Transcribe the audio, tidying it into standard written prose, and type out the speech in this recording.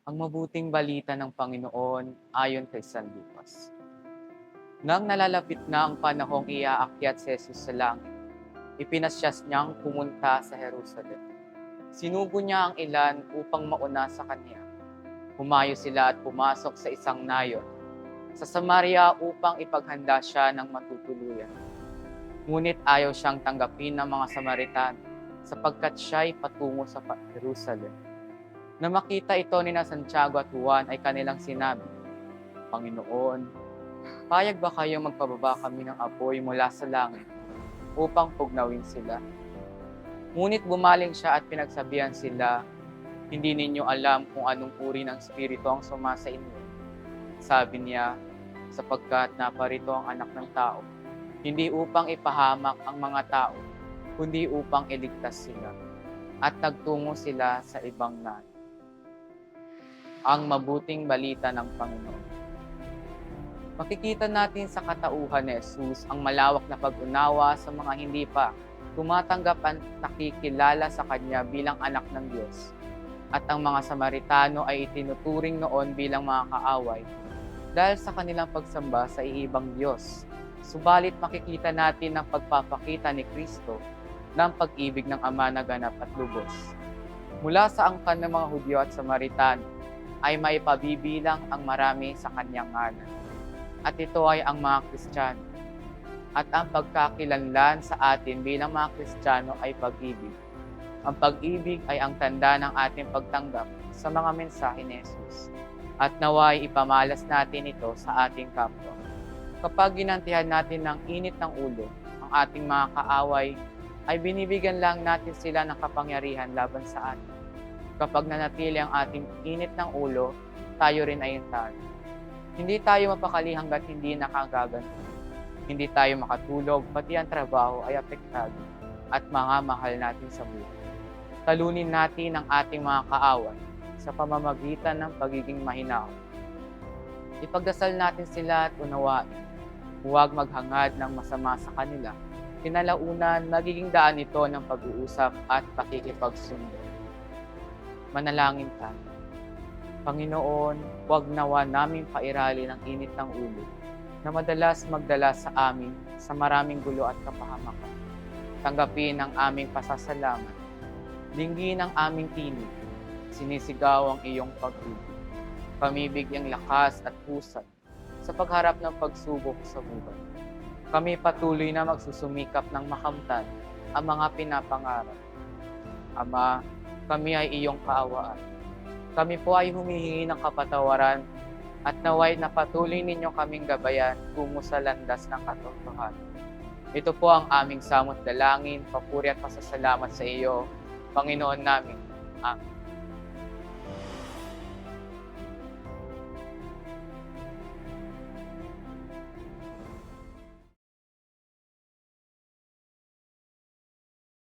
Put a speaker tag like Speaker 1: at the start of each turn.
Speaker 1: Ang mabuting balita ng Panginoon ayon kay San Lucas. Nang nalalapit na ang panahong iaakyat si Jesus sa langit, ipinasyas niyang pumunta sa Jerusalem. Sinugo niya ang ilan upang mauna sa kanya. Humayo sila at pumasok sa isang nayon sa Samaria upang ipaghanda siya ng matutuluyan. Ngunit ayaw siyang tanggapin ng mga Samaritano sapagkat siya'y patungo sa Jerusalem. Na makita ito ni Santiago at Juan ay kanilang sinabi, Panginoon, payag ba kayong magpababa kami ng apoy mula sa langit upang pugnawin sila? Ngunit bumaling siya at pinagsabihan sila, hindi ninyo alam kung anong uri ng spirito ang sumasa inyo. Sabi niya, sapagkat naparito ang anak ng tao, hindi upang ipahamak ang mga tao, kundi upang iligtas sila. At nagtungo sila sa ibang nayon. Ang mabuting balita ng Panginoon. Makikita natin sa katauhan ni Jesus ang malawak na pag-unawa sa mga hindi pa tumatanggap at nakikilala sa Kanya bilang anak ng Diyos. At ang mga Samaritano ay itinuturing noon bilang mga kaaway dahil sa kanilang pagsamba sa iibang Diyos. Subalit makikita natin ang pagpapakita ni Kristo ng pag-ibig ng Ama na ganap at lubos. Mula sa angkan ng mga Hudyo at Samaritano, ay maipabibilang ang marami sa kanyang ngalan. At ito ay ang mga Kristiyano. At ang pagkakilanlan sa atin bilang mga Kristiyano ay pag-ibig. Ang pag-ibig ay ang tanda ng ating pagtanggap sa mga mensahe ni Jesus. At naway ipamalas natin ito sa ating kapwa. Kapag ginantihan natin ng init ng ulo ang ating mga kaaway, ay binibigyan lang natin sila ng kapangyarihan laban sa atin. Kapag nanatili ang ating init ng ulo, tayo rin ay talo. Hindi tayo mapakali hanggat hindi nakagaganto. Hindi tayo makatulog, pati ang trabaho ay apektado at mga mahal natin sa buhay. Talunin natin ang ating mga kaaway sa pamamagitan ng pagiging mahinahon. Ipagdasal natin sila at unawain. Huwag maghangad ng masama sa kanila. Kinalaunan, magiging daan ito ng pag-uusap at pakikipagsundo. Manalangin tayo. Panginoon, huwag nawa namin pairali ng init ng ulo na madalas magdala sa amin sa maraming gulo at kapahamakan. Tanggapin ang aming pasasalamat. Dinggin ang aming tinig. Sinisigaw ang iyong pag-ibig. Pamibig ang lakas at pusat sa pagharap ng pagsubok sa buhay. Kami patuloy na magsusumikap ng makamtan ang mga pinapangarap. Ama, kami ay iyong kaawaan. Kami po ay humihingi ng kapatawaran at naway na patuloy ninyo kaming gabayan tungo sa landas ng katotohanan. Ito po ang aming samot dalangin, papuri at pasasalamat sa iyo, Panginoon namin. Amen.